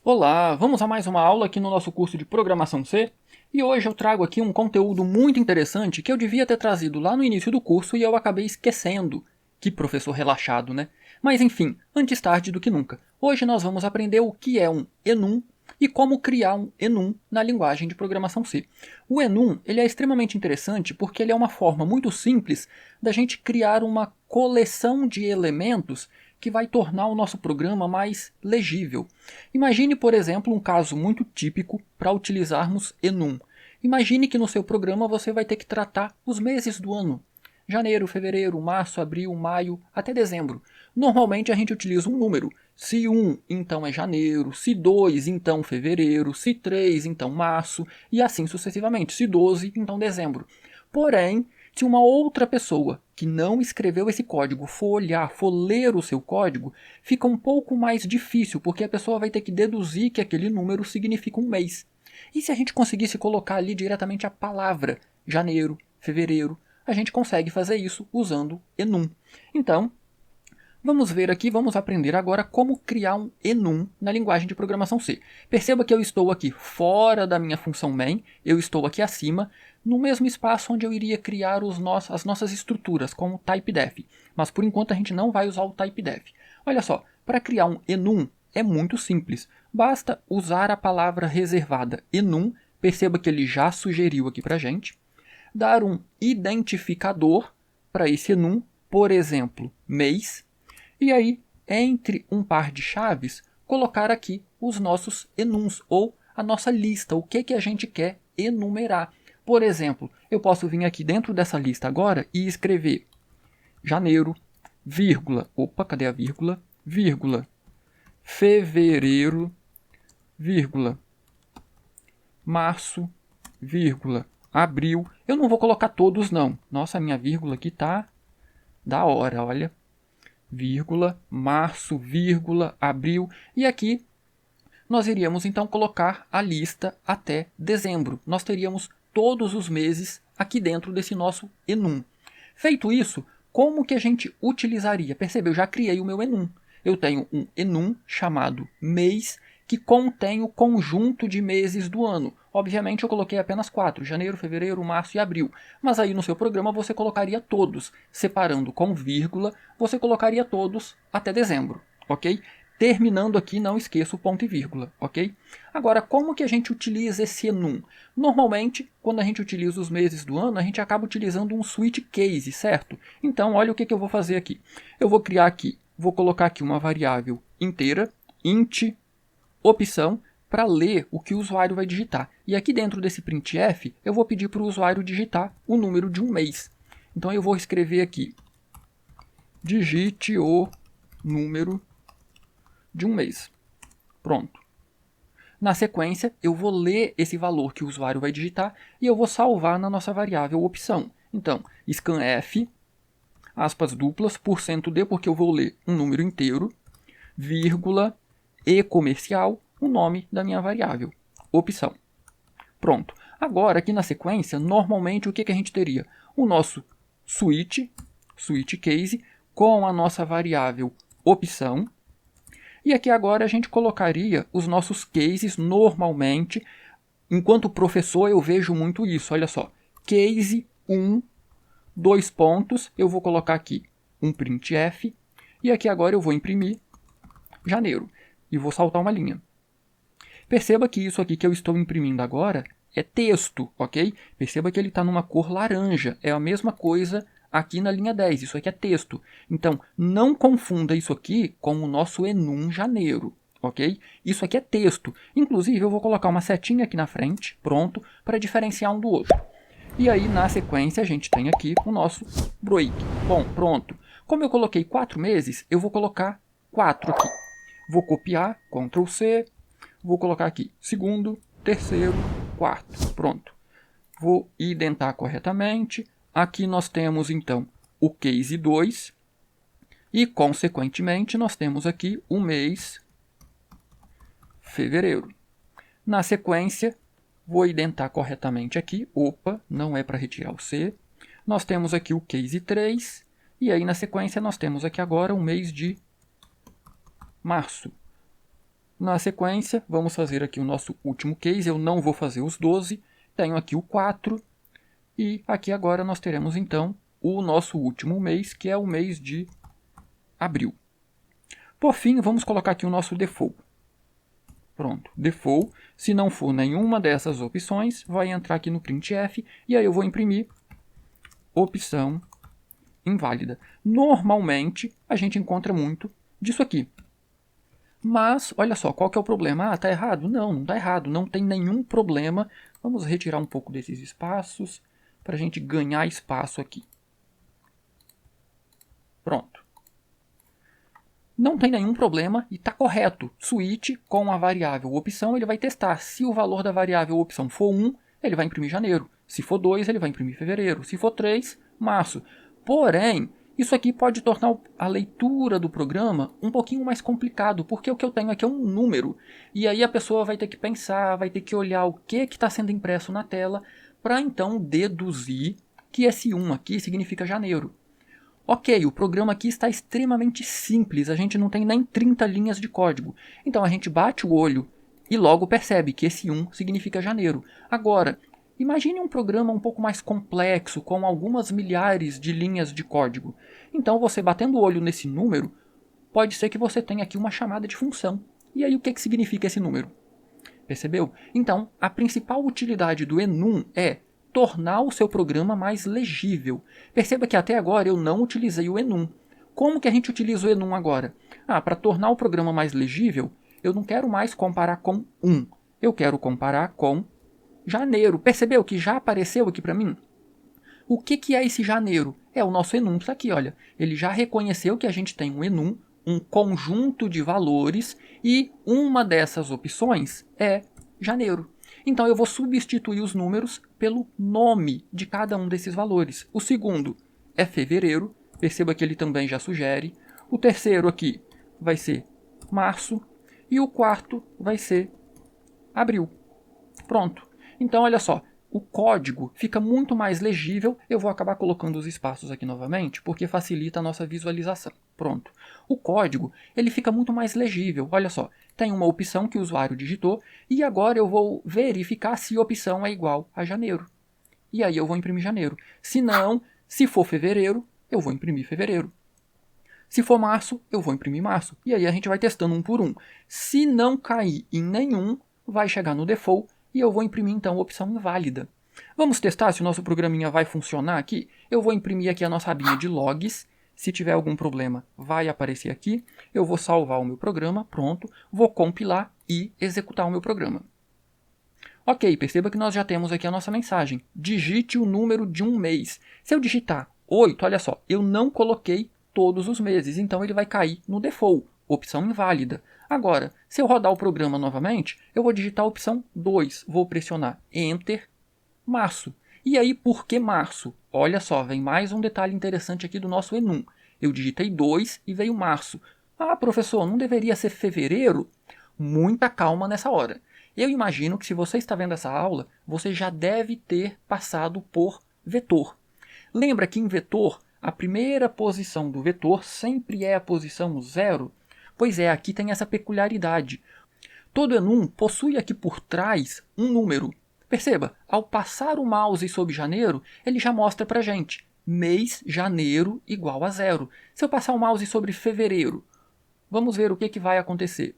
Olá, vamos a mais uma aula aqui no nosso curso de Programação C. E hoje eu trago aqui um conteúdo muito interessante que eu devia ter trazido lá no início do curso e eu acabei esquecendo. Que professor relaxado, né? Mas enfim, antes tarde do que nunca. Hoje nós vamos aprender o que é um enum e como criar um enum na linguagem de programação C. O enum ele é extremamente interessante porque ele é uma forma muito simples da gente criar uma coleção de elementos que vai tornar o nosso programa mais legível. Imagine, por exemplo, um caso muito típico para utilizarmos enum. Imagine que no seu programa você vai ter que tratar os meses do ano. Janeiro, fevereiro, março, abril, maio, até dezembro. Normalmente a gente utiliza um número. Se 1, então é janeiro. Se 2, então fevereiro. Se 3, então março. E assim sucessivamente. Se 12, então dezembro. Porém, se uma outra pessoa que não escreveu esse código for olhar, for ler o seu código, fica um pouco mais difícil, porque a pessoa vai ter que deduzir que aquele número significa um mês. E se a gente conseguisse colocar ali diretamente a palavra janeiro, fevereiro, a gente consegue fazer isso usando enum. Então, vamos ver aqui, vamos aprender agora como criar um enum na linguagem de programação C. Perceba que eu estou aqui fora da minha função main, eu estou aqui acima, no mesmo espaço onde eu iria criar as nossas estruturas, como typedef. Mas por enquanto a gente não vai usar o typedef. Olha só, para criar um enum é muito simples. Basta usar a palavra reservada enum, perceba que ele já sugeriu aqui para a gente, dar um identificador para esse enum, por exemplo, mês, e aí, entre um par de chaves, colocar aqui os nossos enums, ou a nossa lista, o que a gente quer enumerar. Por exemplo, eu posso vir aqui dentro dessa lista agora e escrever janeiro, vírgula, opa, cadê a vírgula? Vírgula, fevereiro, vírgula, março, vírgula, abril. Eu não vou colocar todos não. Nossa, a minha vírgula aqui tá da hora, olha. Vírgula, março, vírgula, abril. E aqui nós iríamos então colocar a lista até dezembro. Nós teríamos todos os meses aqui dentro desse nosso enum. Feito isso, como que a gente utilizaria? Percebeu? Eu já criei o meu enum. Eu tenho um enum chamado mês, que contém o conjunto de meses do ano. Obviamente eu coloquei apenas 4, janeiro, fevereiro, março e abril. Mas aí no seu programa você colocaria todos, separando com vírgula, você colocaria todos até dezembro, ok? Terminando aqui, não esqueça o ponto e vírgula, ok? Agora, como que a gente utiliza esse enum? Normalmente, quando a gente utiliza os meses do ano, a gente acaba utilizando um switch case, certo? Então, olha o que eu vou fazer aqui. Eu vou criar aqui, vou colocar aqui uma variável inteira, int opção, para ler o que o usuário vai digitar. E aqui dentro desse printf, eu vou pedir para o usuário digitar o número de um mês. Então eu vou escrever aqui, digite o número de um mês. Pronto. Na sequência, eu vou ler esse valor que o usuário vai digitar e eu vou salvar na nossa variável opção. Então, scanf, aspas duplas, %d, porque eu vou ler um número inteiro, vírgula, e comercial, o nome da minha variável, opção. Pronto. Agora, aqui na sequência, normalmente o que a gente teria? O nosso switch case, com a nossa variável opção. E aqui agora a gente colocaria os nossos cases normalmente. Enquanto professor eu vejo muito isso, olha só. Case 1, 2 pontos, eu vou colocar aqui um printf. E aqui agora eu vou imprimir janeiro. E vou saltar uma linha. Perceba que isso aqui que eu estou imprimindo agora é texto, ok? Perceba que ele está numa cor laranja. É a mesma coisa aqui na linha 10. Isso aqui é texto. Então, não confunda isso aqui com o nosso enum janeiro, ok? Isso aqui é texto. Inclusive, eu vou colocar uma setinha aqui na frente, pronto, para diferenciar um do outro. E aí, na sequência, a gente tem aqui o nosso break. Bom, pronto. Como eu coloquei 4 meses, eu vou colocar 4 aqui. Vou copiar, Ctrl C, vou colocar aqui segundo, terceiro, quarto. Pronto. Vou identar corretamente. Aqui nós temos, então, o case 2. E, consequentemente, nós temos aqui o mês fevereiro. Na sequência, vou identar corretamente aqui. Opa, não é para retirar o C. Nós temos aqui o case 3. E aí, na sequência, nós temos aqui agora o mês de março. Na sequência, vamos fazer aqui o nosso último case. Eu não vou fazer os 12, tenho aqui o 4. E aqui agora nós teremos então o nosso último mês, que é o mês de abril. Por fim, vamos colocar aqui o nosso default. Pronto, default. Se não for nenhuma dessas opções, vai entrar aqui no printf e aí eu vou imprimir opção inválida. Normalmente, a gente encontra muito disso aqui. Mas, olha só, qual que é o problema? Ah, tá errado? Não, não tá errado, não tem nenhum problema. Vamos retirar um pouco desses espaços para a gente ganhar espaço aqui. Pronto. Não tem nenhum problema e está correto. Switch com a variável opção, ele vai testar. Se o valor da variável opção for 1, ele vai imprimir janeiro. Se for 2, ele vai imprimir fevereiro. Se for 3, março. Porém, isso aqui pode tornar a leitura do programa um pouquinho mais complicado, porque o que eu tenho aqui é um número. E aí a pessoa vai ter que pensar, vai ter que olhar o que está sendo impresso na tela, para então deduzir que esse 1 aqui significa janeiro. Ok, o programa aqui está extremamente simples, a gente não tem nem 30 linhas de código. Então a gente bate o olho e logo percebe que esse 1 significa janeiro. Agora, imagine um programa um pouco mais complexo, com algumas milhares de linhas de código. Então você batendo o olho nesse número, pode ser que você tenha aqui uma chamada de função. E aí o que significa esse número? Percebeu? Então, a principal utilidade do enum é tornar o seu programa mais legível. Perceba que até agora eu não utilizei o enum. Como que a gente utiliza o enum agora? Para tornar o programa mais legível, eu não quero mais comparar com 1. Eu quero comparar com janeiro. Percebeu que já apareceu aqui para mim? O que é esse janeiro? É o nosso enum, está aqui, olha. Ele já reconheceu que a gente tem um enum, um conjunto de valores, e uma dessas opções é janeiro. Então eu vou substituir os números pelo nome de cada um desses valores. O segundo é fevereiro, perceba que ele também já sugere. O terceiro aqui vai ser março e o quarto vai ser abril. Pronto. Então olha só, o código fica muito mais legível. Eu vou acabar colocando os espaços aqui novamente, porque facilita a nossa visualização. Pronto. O código ele fica muito mais legível. Olha só, tem uma opção que o usuário digitou e agora eu vou verificar se a opção é igual a janeiro. E aí eu vou imprimir janeiro. Se não, se for fevereiro, eu vou imprimir fevereiro. Se for março, eu vou imprimir março. E aí a gente vai testando um por um. Se não cair em nenhum, vai chegar no default e eu vou imprimir então a opção inválida. Vamos testar se o nosso programinha vai funcionar aqui? Eu vou imprimir aqui a nossa abinha de logs. Se tiver algum problema, vai aparecer aqui. Eu vou salvar o meu programa, pronto. Vou compilar e executar o meu programa. Ok, perceba que nós já temos aqui a nossa mensagem. Digite o número de um mês. Se eu digitar 8, olha só, eu não coloquei todos os meses, então ele vai cair no default, opção inválida. Agora, se eu rodar o programa novamente, eu vou digitar a opção 2, vou pressionar Enter, março. E aí, por que março? Olha só, vem mais um detalhe interessante aqui do nosso enum. Eu digitei 2 e veio março. Ah, professor, não deveria ser fevereiro? Muita calma nessa hora. Eu imagino que se você está vendo essa aula, você já deve ter passado por vetor. Lembra que em vetor, a primeira posição do vetor sempre é a posição 0? Pois é, aqui tem essa peculiaridade. Todo enum possui aqui por trás um número. Perceba, ao passar o mouse sobre janeiro, ele já mostra para a gente mês janeiro igual a 0. Se eu passar o mouse sobre fevereiro, vamos ver o que vai acontecer.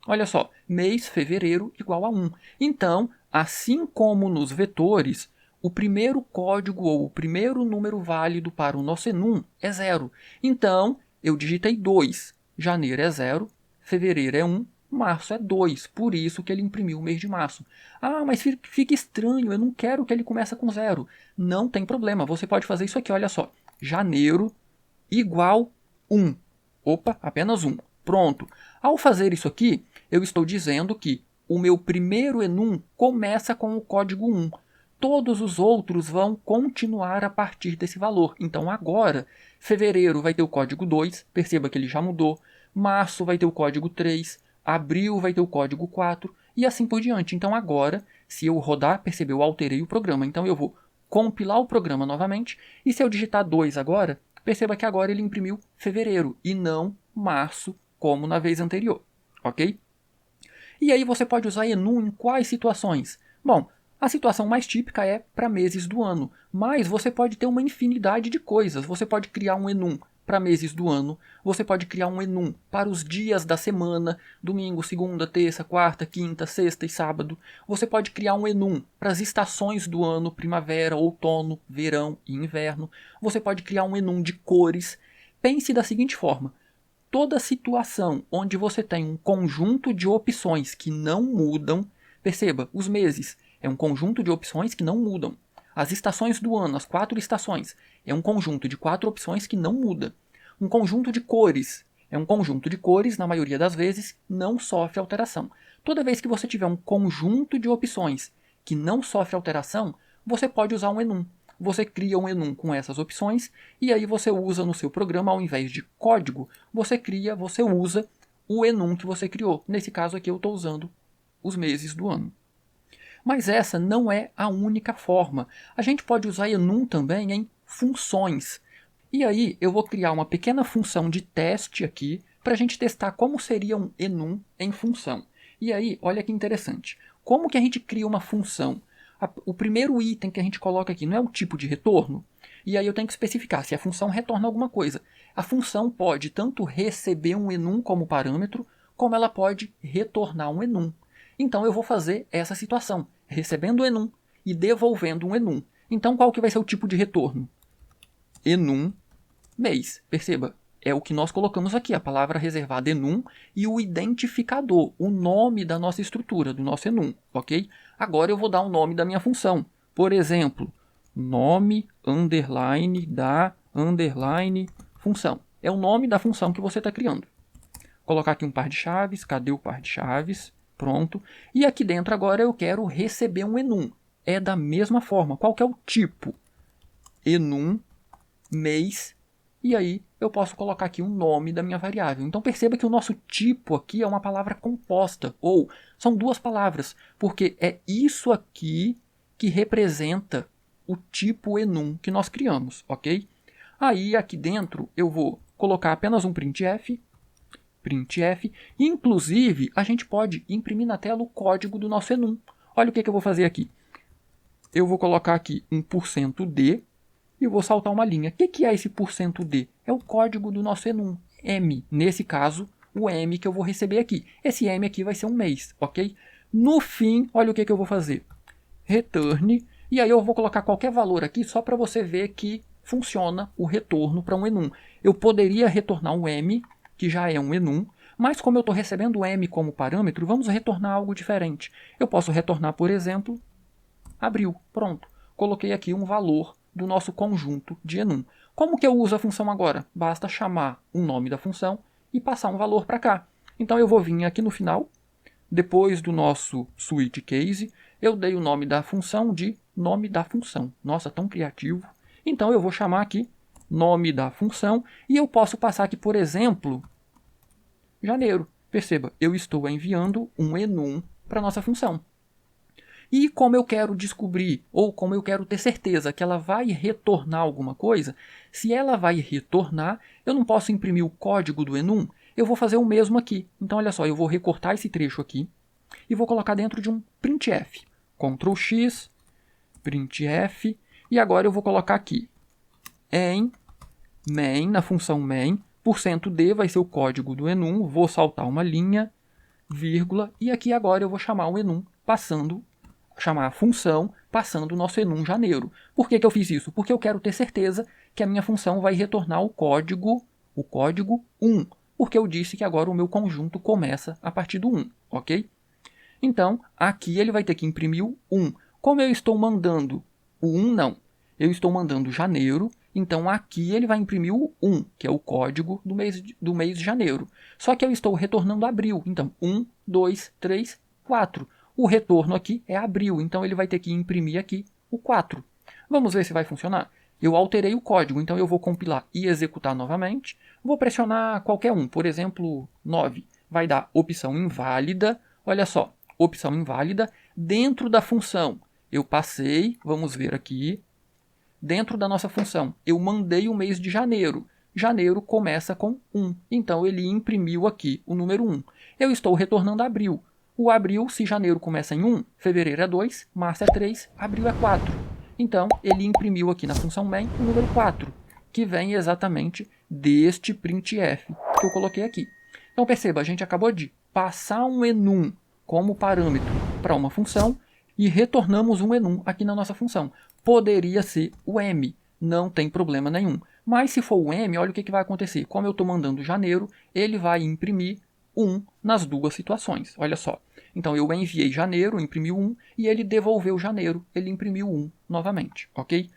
Olha só, mês fevereiro igual a 1. Então, assim como nos vetores, o primeiro código ou o primeiro número válido para o nosso enum é 0. Então, eu digitei 2. Janeiro é 0, fevereiro é 1, março é 2. Por isso que ele imprimiu o mês de março. Ah, mas fica estranho, eu não quero que ele comece com 0. Não tem problema, você pode fazer isso aqui, olha só. Janeiro igual 1. Opa, apenas 1. Pronto. Ao fazer isso aqui, eu estou dizendo que o meu primeiro enum começa com o código 1. Todos os outros vão continuar a partir desse valor. Então agora, fevereiro vai ter o código 2, perceba que ele já mudou. Março vai ter o código 3, abril vai ter o código 4 e assim por diante. Então agora, se eu rodar, percebeu, eu alterei o programa. Então eu vou compilar o programa novamente e se eu digitar 2 agora, perceba que agora ele imprimiu fevereiro e não março, como na vez anterior, ok? E aí você pode usar enum em quais situações? Bom, a situação mais típica é para meses do ano, mas você pode ter uma infinidade de coisas. Você pode criar um enum para meses do ano, você pode criar um enum para os dias da semana, domingo, segunda, terça, quarta, quinta, sexta e sábado. Você pode criar um enum para as estações do ano, primavera, outono, verão e inverno. Você pode criar um enum de cores. Pense da seguinte forma: toda situação onde você tem um conjunto de opções que não mudam, perceba, os meses é um conjunto de opções que não mudam. As estações do ano, as 4 estações, é um conjunto de 4 opções que não muda. Um conjunto de cores é um conjunto de cores, na maioria das vezes, não sofre alteração. Toda vez que você tiver um conjunto de opções que não sofre alteração, você pode usar um enum. Você cria um enum com essas opções e aí você usa no seu programa, ao invés de código, você usa o enum que você criou. Nesse caso aqui eu estou usando os meses do ano. Mas essa não é a única forma. A gente pode usar enum também em funções. E aí eu vou criar uma pequena função de teste aqui para a gente testar como seria um enum em função. E aí, olha que interessante. Como que a gente cria uma função? O primeiro item que a gente coloca aqui não é o tipo de retorno? E aí eu tenho que especificar se a função retorna alguma coisa. A função pode tanto receber um enum como parâmetro, como ela pode retornar um enum. Então eu vou fazer essa situação, recebendo o enum e devolvendo um enum. Então qual que vai ser o tipo de retorno? Enum mês. Perceba, é o que nós colocamos aqui, a palavra reservada enum e o identificador, o nome da nossa estrutura, do nosso enum, ok? Agora eu vou dar o nome da minha função. Por exemplo, nome underline da underline função. É o nome da função que você está criando. Vou colocar aqui um par de chaves. Cadê o par de chaves? Pronto. E aqui dentro agora eu quero receber um enum. É da mesma forma. Qual que é o tipo? Enum mês. E aí eu posso colocar aqui o nome da minha variável. Então perceba que o nosso tipo aqui é uma palavra composta, ou são duas palavras, porque é isso aqui que representa o tipo enum que nós criamos, ok? Aí aqui dentro eu vou colocar apenas um printf, inclusive a gente pode imprimir na tela o código do nosso enum. Olha o que eu vou fazer aqui. Eu vou colocar aqui um %d, e vou saltar uma linha. O que é esse %d? É o código do nosso enum, m. Nesse caso, o m que eu vou receber aqui. Esse m aqui vai ser um mês, ok? No fim, olha o que eu vou fazer. Return, e aí eu vou colocar qualquer valor aqui só para você ver que funciona o retorno para um enum. Eu poderia retornar um m, que já é um enum, mas como eu estou recebendo o m como parâmetro, vamos retornar algo diferente. Eu posso retornar, por exemplo, abril. Pronto. Coloquei aqui um valor do nosso conjunto de enum. Como que eu uso a função agora? Basta chamar o nome da função e passar um valor para cá. Então eu vou vir aqui no final, depois do nosso switch case, eu dei o nome da função de nome da função. Nossa, tão criativo. Então eu vou chamar aqui nome da função e eu posso passar aqui, por exemplo, janeiro. Perceba, eu estou enviando um enum para a nossa função. E como eu quero descobrir, ou como eu quero ter certeza que ela vai retornar alguma coisa, se ela vai retornar, eu não posso imprimir o código do enum, eu vou fazer o mesmo aqui. Então, olha só, eu vou recortar esse trecho aqui e vou colocar dentro de um printf. Ctrl X, printf, e agora eu vou colocar aqui em main, na função main, %d vai ser o código do enum, vou saltar uma linha, vírgula, e aqui agora eu vou chamar o enum chamar a função passando o nosso enum janeiro. Por que eu fiz isso? Porque eu quero ter certeza que a minha função vai retornar o código 1, porque eu disse que agora o meu conjunto começa a partir do 1, ok? Então, aqui ele vai ter que imprimir o 1. Como eu estou mandando o 1, não. Eu estou mandando janeiro, então aqui ele vai imprimir o 1, que é o código do mês de janeiro. Só que eu estou retornando abril, então 1, 2, 3, 4. O retorno aqui é abril, então ele vai ter que imprimir aqui o 4. Vamos ver se vai funcionar? Eu alterei o código, então eu vou compilar e executar novamente. Vou pressionar qualquer um, por exemplo, 9. Vai dar opção inválida. Olha só, opção inválida dentro da função. Eu passei, vamos ver aqui, dentro da nossa função, eu mandei o mês de janeiro. Janeiro começa com 1, então ele imprimiu aqui o número 1. Eu estou retornando abril. O abril, se janeiro começa em 1, fevereiro é 2, março é 3, abril é 4. Então, ele imprimiu aqui na função main o número 4, que vem exatamente deste printf que eu coloquei aqui. Então, perceba, a gente acabou de passar um enum como parâmetro para uma função e retornamos um enum aqui na nossa função. Poderia ser o m, não tem problema nenhum. Mas se for o m, olha o que vai acontecer. Como eu estou mandando janeiro, ele vai imprimir 1 nas duas situações. Olha só. Então eu enviei janeiro, imprimiu 1, e ele devolveu janeiro, ele imprimiu 1 novamente, ok?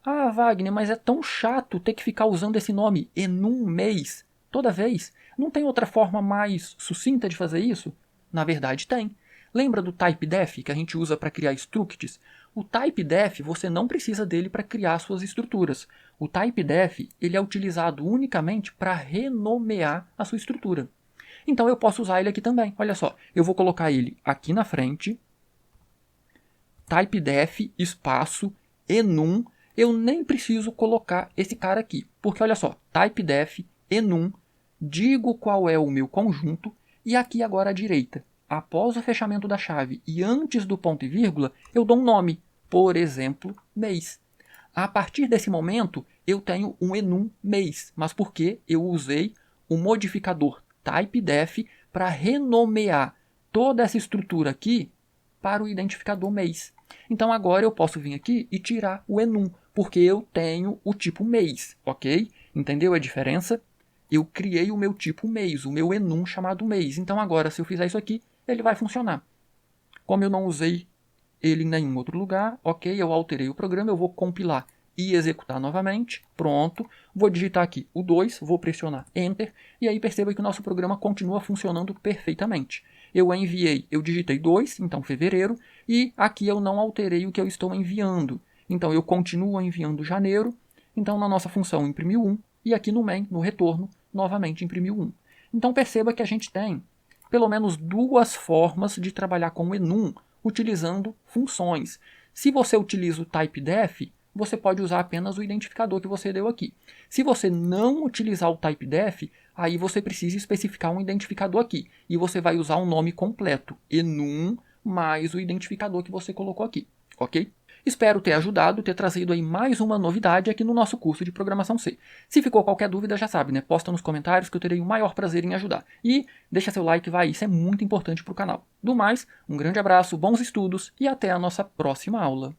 Ah, Wagner, mas é tão chato ter que ficar usando esse nome enum mês toda vez. Não tem outra forma mais sucinta de fazer isso? Na verdade tem. Lembra do typedef que a gente usa para criar structs? O typedef você não precisa dele para criar suas estruturas. O typedef ele é utilizado unicamente para renomear a sua estrutura. Então eu posso usar ele aqui também. Olha só, eu vou colocar ele aqui na frente, typedef espaço enum. Eu nem preciso colocar esse cara aqui, porque olha só, typedef enum, digo qual é o meu conjunto, e aqui agora à direita, após o fechamento da chave e antes do ponto e vírgula, eu dou um nome, por exemplo, mês. A partir desse momento, eu tenho um enum mês, mas porque eu usei o modificador typedef para renomear toda essa estrutura aqui para o identificador mês. Então agora eu posso vir aqui e tirar o enum, porque eu tenho o tipo mês, ok? Entendeu a diferença? Eu criei o meu tipo mês, o meu enum chamado mês. Então agora, se eu fizer isso aqui, ele vai funcionar. Como eu não usei ele em nenhum outro lugar, ok, eu alterei o programa, eu vou compilar e executar novamente, pronto, vou digitar aqui o 2, vou pressionar Enter, e aí perceba que o nosso programa continua funcionando perfeitamente. Eu enviei, eu digitei 2, então fevereiro, e aqui eu não alterei o que eu estou enviando. Então eu continuo enviando janeiro, então na nossa função imprimiu 1, e aqui no main, no retorno, novamente imprimiu 1. Então perceba que a gente tem pelo menos duas formas de trabalhar com o enum utilizando funções. Se você utiliza o typedef, você pode usar apenas o identificador que você deu aqui. Se você não utilizar o typedef, aí você precisa especificar um identificador aqui. E você vai usar um nome completo, enum mais o identificador que você colocou aqui, ok? Espero ter ajudado, ter trazido aí mais uma novidade aqui no nosso curso de Programação C. Se ficou qualquer dúvida, já sabe, né? Posta nos comentários que eu terei o maior prazer em ajudar. E deixa seu like, vai, isso é muito importante para o canal. Do mais, um grande abraço, bons estudos e até a nossa próxima aula.